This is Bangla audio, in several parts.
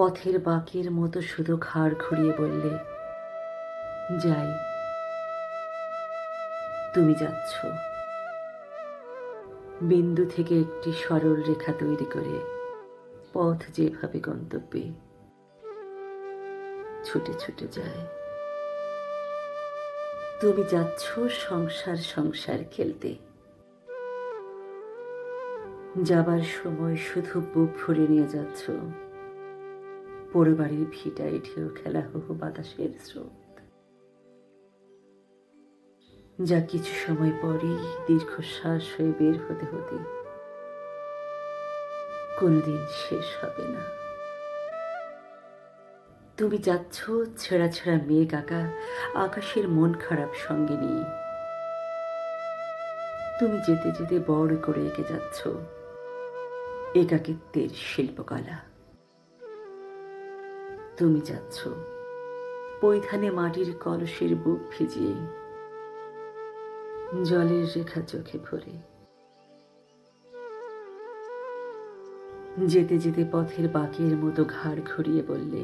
পথের বাঁকের মতো শুধু ঘাড় ঘুরিয়ে বললে, যাই। তুমি যাচ্ছ। বিন্দু থেকে একটি সরল রেখা তৈরি করে পথ যেভাবে গন্তব্যে ছুটে ছুটে যায়। তুমি যাচ্ছ সংসার সংসার খেলতে। যাবার সময় শুধু বুক ভরে নিয়ে যাচ্ছ পোড়ো বাড়ির ভিটায় ঢেউ খেলা হো বাতাসের স্রোত, যা কিছু সময় পরেই দীর্ঘশ্বাস হয়ে বের হতে হতে কোনদিন শেষ হবে না। তুমি যাচ্ছ ছেঁড়া ছেঁড়া মেঘ আঁকা আকাশের মন খারাপ সঙ্গে নিয়ে। তুমি যেতে যেতে বড় করে এঁকে যাচ্ছ একাকিত্বের শিল্পকলা। তুমি যাচ্ছ পৈথানে মাটির কলসের বুক ভিজিয়ে, জলের রেখা চোখে ভরে। যেতে যেতে পথের বাঁকের মতো ঘাড় ঘুরিয়ে বললে,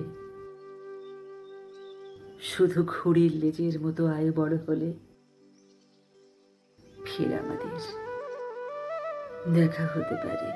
শুধু ঘুড়ির লেজের মতো আয়ু বড় হলে ফের আমাদের দেখা হতে পারে।